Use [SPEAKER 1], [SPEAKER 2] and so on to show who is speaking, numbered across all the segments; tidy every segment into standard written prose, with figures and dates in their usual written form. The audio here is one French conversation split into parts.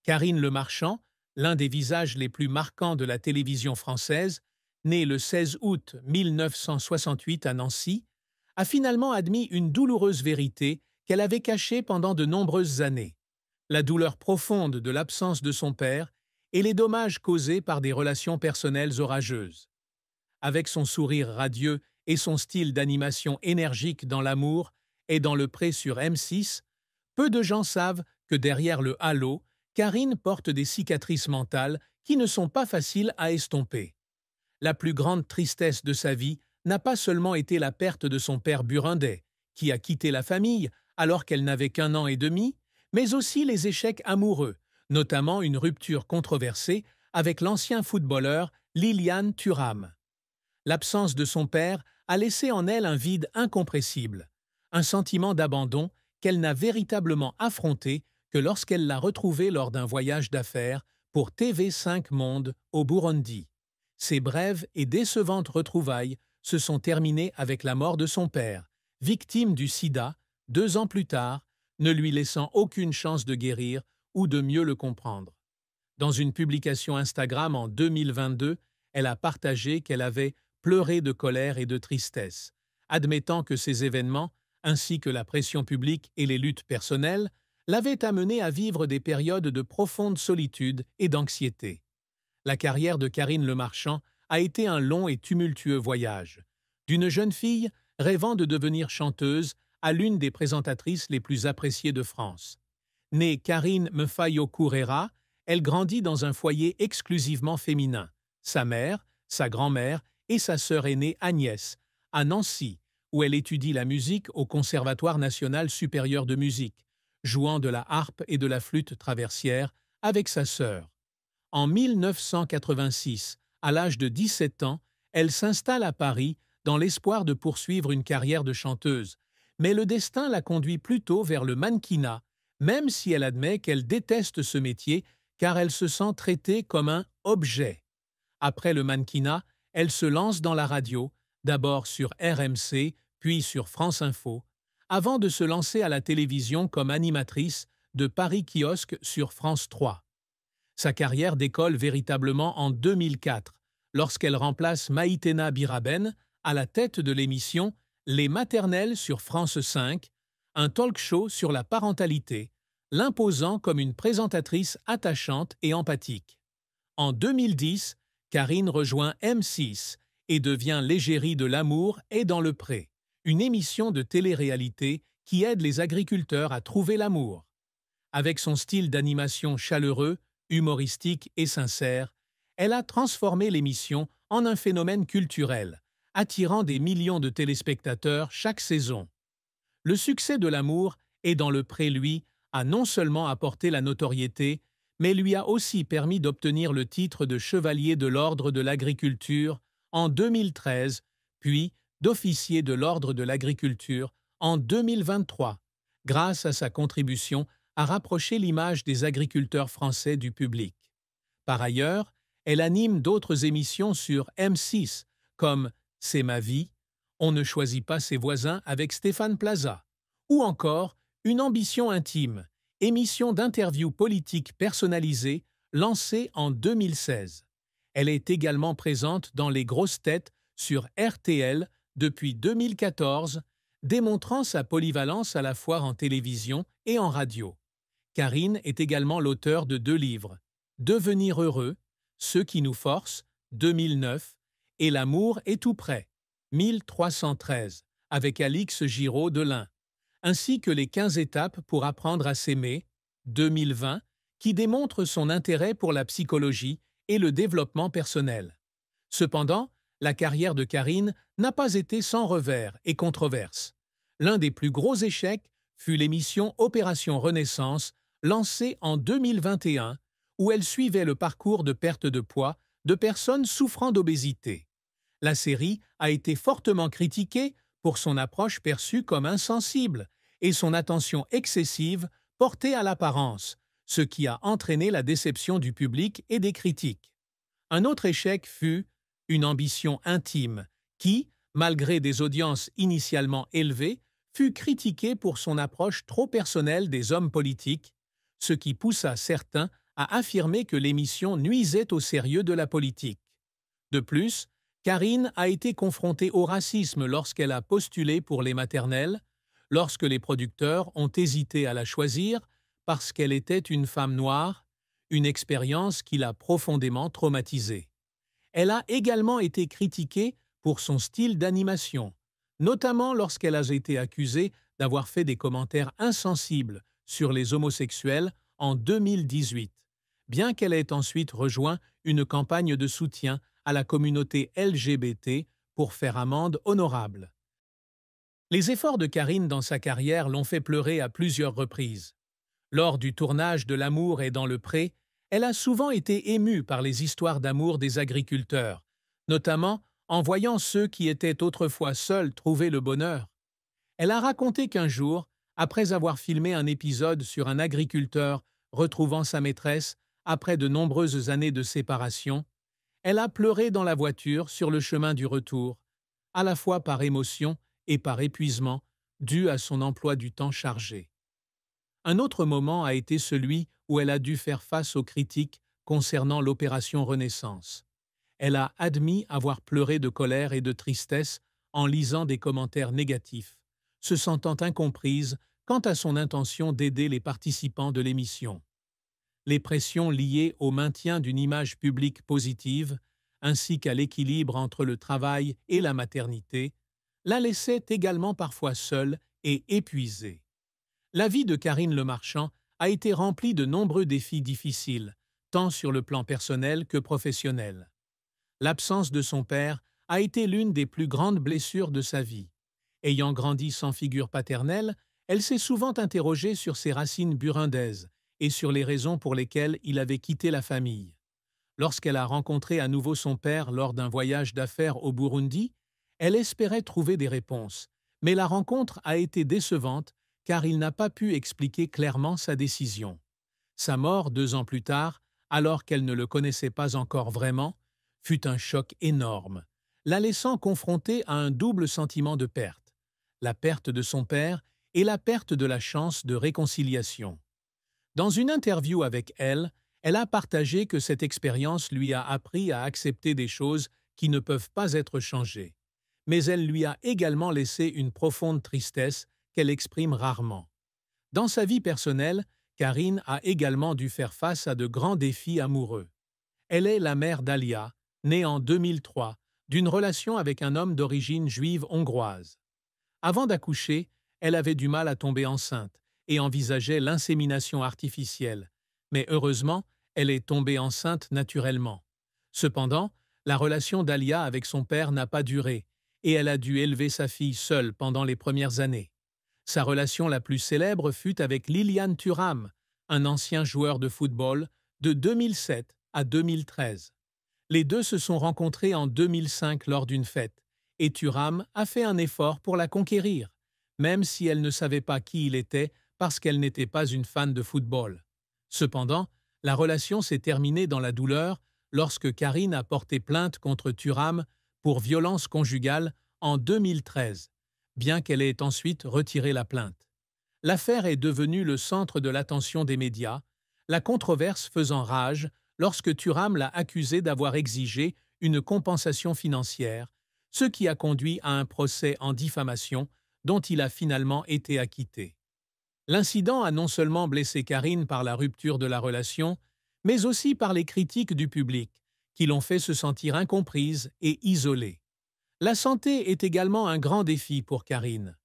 [SPEAKER 1] Karine Le Marchand, l'un des visages les plus marquants de la télévision française, née le 16 août 1968 à Nancy, a finalement admis une douloureuse vérité qu'elle avait cachée pendant de nombreuses années: la douleur profonde de l'absence de son père et les dommages causés par des relations personnelles orageuses. Avec son sourire radieux et son style d'animation énergique dans L'amour et dans Le Pré sur M6, peu de gens savent que derrière le halo, Karine porte des cicatrices mentales qui ne sont pas faciles à estomper. La plus grande tristesse de sa vie n'a pas seulement été la perte de son père burundais, qui a quitté la famille alors qu'elle n'avait qu'1 an et demi, mais aussi les échecs amoureux, notamment une rupture controversée avec l'ancien footballeur Liliane Thuram. L'absence de son père a laissé en elle un vide incompressible, un sentiment d'abandon qu'elle n'a véritablement affronté que lorsqu'elle l'a retrouvé lors d'un voyage d'affaires pour TV5 Monde au Burundi. Ces brèves et décevantes retrouvailles se sont terminées avec la mort de son père, victime du sida, 2 ans plus tard, ne lui laissant aucune chance de guérir ou de mieux le comprendre. Dans une publication Instagram en 2022, elle a partagé qu'elle avait pleuré de colère et de tristesse, admettant que ces événements, ainsi que la pression publique et les luttes personnelles, l'avaient amenée à vivre des périodes de profonde solitude et d'anxiété. La carrière de Karine Le Marchand a été un long et tumultueux voyage, d'une jeune fille rêvant de devenir chanteuse à l'une des présentatrices les plus appréciées de France. Née Karine Mfayo-Kourera, elle grandit dans un foyer exclusivement féminin. Sa mère, sa grand-mère et sa sœur aînée Agnès, à Nancy, où elle étudie la musique au Conservatoire national supérieur de musique, jouant de la harpe et de la flûte traversière avec sa sœur. En 1986, à l'âge de 17 ans, elle s'installe à Paris dans l'espoir de poursuivre une carrière de chanteuse, mais le destin la conduit plutôt vers le mannequinat, même si elle admet qu'elle déteste ce métier car elle se sent traitée comme un objet. Après le mannequinat, elle se lance dans la radio, d'abord sur RMC, puis sur France Info, avant de se lancer à la télévision comme animatrice de Paris Kiosque sur France 3. Sa carrière décolle véritablement en 2004, lorsqu'elle remplace Maïtena Biraben à la tête de l'émission Les Maternelles sur France 5, un talk-show sur la parentalité, l'imposant comme une présentatrice attachante et empathique. En 2010, Karine rejoint M6 et devient l'égérie de L'amour et dans le Pré, une émission de télé-réalité qui aide les agriculteurs à trouver l'amour. Avec son style d'animation chaleureux, humoristique et sincère, elle a transformé l'émission en un phénomène culturel, attirant des millions de téléspectateurs chaque saison. Le succès de L'amour et dans le Pré, lui, a non seulement apporté la notoriété, mais lui a aussi permis d'obtenir le titre de chevalier de l'Ordre de l'Agriculture en 2013, puis d'officier de l'Ordre de l'Agriculture en 2023, grâce à sa contribution à rapprocher l'image des agriculteurs français du public. Par ailleurs, elle anime d'autres émissions sur M6, comme C'est ma vie, On ne choisit pas ses voisins avec Stéphane Plaza, ou encore Une ambition intime, émission d'interviews politiques personnalisées lancée en 2016. Elle est également présente dans Les Grosses Têtes sur RTL depuis 2014, démontrant sa polyvalence à la fois en télévision et en radio. Karine est également l'auteur de 2 livres, Devenir heureux, Ceux qui nous forcent, 2009, et L'amour est tout près, 1313, avec Alix Giraud de l'Ain, ainsi que les 15 étapes pour apprendre à s'aimer, 2020, qui démontre son intérêt pour la psychologie et le développement personnel. Cependant, la carrière de Karine n'a pas été sans revers et controverses. L'un des plus gros échecs fut l'émission Opération Renaissance, lancée en 2021, où elle suivait le parcours de perte de poids de personnes souffrant d'obésité. La série a été fortement critiquée pour son approche perçue comme insensible et son attention excessive portée à l'apparence, ce qui a entraîné la déception du public et des critiques. Un autre échec fut Une ambition intime, qui, malgré des audiences initialement élevées, fut critiquée pour son approche trop personnelle des hommes politiques, ce qui poussa certains a affirmé que l'émission nuisait au sérieux de la politique. De plus, Karine a été confrontée au racisme lorsqu'elle a postulé pour les maternelles, lorsque les producteurs ont hésité à la choisir parce qu'elle était une femme noire, une expérience qui l'a profondément traumatisée. Elle a également été critiquée pour son style d'animation, notamment lorsqu'elle a été accusée d'avoir fait des commentaires insensibles sur les homosexuels en 2018, bien qu'elle ait ensuite rejoint une campagne de soutien à la communauté LGBT pour faire amende honorable. Les efforts de Karine dans sa carrière l'ont fait pleurer à plusieurs reprises. Lors du tournage de L'amour est dans le pré, elle a souvent été émue par les histoires d'amour des agriculteurs, notamment en voyant ceux qui étaient autrefois seuls trouver le bonheur. Elle a raconté qu'un jour, après avoir filmé un épisode sur un agriculteur retrouvant sa maîtresse après de nombreuses années de séparation, elle a pleuré dans la voiture sur le chemin du retour, à la fois par émotion et par épuisement, dû à son emploi du temps chargé. Un autre moment a été celui où elle a dû faire face aux critiques concernant l'opération Renaissance. Elle a admis avoir pleuré de colère et de tristesse en lisant des commentaires négatifs, se sentant incomprise quant à son intention d'aider les participants de l'émission. Les pressions liées au maintien d'une image publique positive, ainsi qu'à l'équilibre entre le travail et la maternité, la laissaient également parfois seule et épuisée. La vie de Karine Le Marchand a été remplie de nombreux défis difficiles, tant sur le plan personnel que professionnel. L'absence de son père a été l'une des plus grandes blessures de sa vie. Ayant grandi sans figure paternelle, elle s'est souvent interrogée sur ses racines burundaises et sur les raisons pour lesquelles il avait quitté la famille. Lorsqu'elle a rencontré à nouveau son père lors d'un voyage d'affaires au Burundi, elle espérait trouver des réponses, mais la rencontre a été décevante car il n'a pas pu expliquer clairement sa décision. Sa mort 2 ans plus tard, alors qu'elle ne le connaissait pas encore vraiment, fut un choc énorme, la laissant confrontée à un double sentiment de perte, la perte de son père et la perte de la chance de réconciliation. Dans une interview avec elle a partagé que cette expérience lui a appris à accepter des choses qui ne peuvent pas être changées, mais elle lui a également laissé une profonde tristesse qu'elle exprime rarement. Dans sa vie personnelle, Karine a également dû faire face à de grands défis amoureux. Elle est la mère d'Alia, née en 2003, d'une relation avec un homme d'origine juive hongroise. Avant d'accoucher, elle avait du mal à tomber enceinte et envisageait l'insémination artificielle, mais heureusement, elle est tombée enceinte naturellement. Cependant, la relation d'Alia avec son père n'a pas duré et elle a dû élever sa fille seule pendant les premières années. Sa relation la plus célèbre fut avec Lilian Thuram, un ancien joueur de football, de 2007 à 2013. Les deux se sont rencontrés en 2005 lors d'une fête, et Thuram a fait un effort pour la conquérir, même si elle ne savait pas qui il était parce qu'elle n'était pas une fan de football. Cependant, la relation s'est terminée dans la douleur lorsque Karine a porté plainte contre Thuram pour violence conjugale en 2013, bien qu'elle ait ensuite retiré la plainte. L'affaire est devenue le centre de l'attention des médias, la controverse faisant rage lorsque Thuram l'a accusé d'avoir exigé une compensation financière, ce qui a conduit à un procès en diffamation dont il a finalement été acquitté. L'incident a non seulement blessé Karine par la rupture de la relation, mais aussi par les critiques du public, qui l'ont fait se sentir incomprise et isolée. La santé est également un grand défi pour Karine.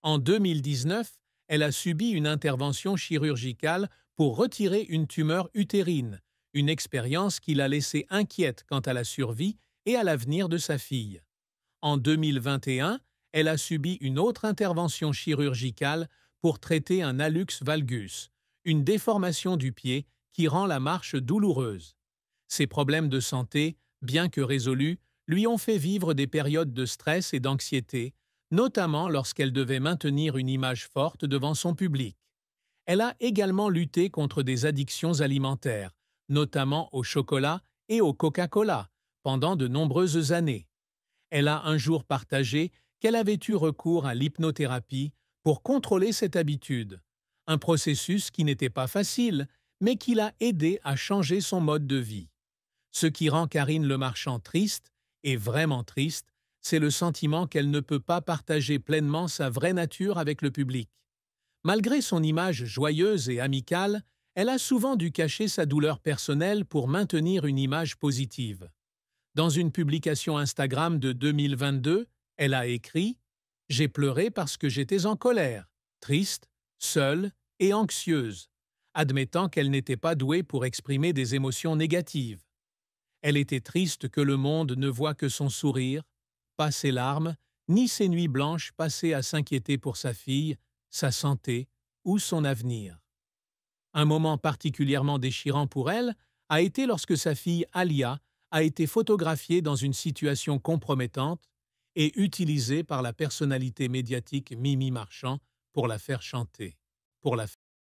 [SPEAKER 1] En 2019, elle a subi une intervention chirurgicale pour retirer une tumeur utérine, une expérience qui l'a laissée inquiète quant à la survie et à l'avenir de sa fille. En 2021, elle a subi une autre intervention chirurgicale pour traiter un hallux valgus, une déformation du pied qui rend la marche douloureuse. Ces problèmes de santé, bien que résolus, lui ont fait vivre des périodes de stress et d'anxiété, notamment lorsqu'elle devait maintenir une image forte devant son public. Elle a également lutté contre des addictions alimentaires, notamment au chocolat et au Coca-Cola, pendant de nombreuses années. Elle a un jour partagé qu'elle avait eu recours à l'hypnothérapie pour contrôler cette habitude, un processus qui n'était pas facile, mais qui l'a aidé à changer son mode de vie. Ce qui rend Karine Le Marchand triste, et vraiment triste, c'est le sentiment qu'elle ne peut pas partager pleinement sa vraie nature avec le public. Malgré son image joyeuse et amicale, elle a souvent dû cacher sa douleur personnelle pour maintenir une image positive. Dans une publication Instagram de 2022, elle a écrit « J'ai pleuré parce que j'étais en colère, triste, seule et anxieuse », admettant qu'elle n'était pas douée pour exprimer des émotions négatives. Elle était triste que le monde ne voie que son sourire, pas ses larmes, ni ses nuits blanches passées à s'inquiéter pour sa fille, sa santé ou son avenir. Un moment particulièrement déchirant pour elle a été lorsque sa fille Alia a été photographiée dans une situation compromettante et utilisée par la personnalité médiatique Mimi Marchand pour la faire chanter.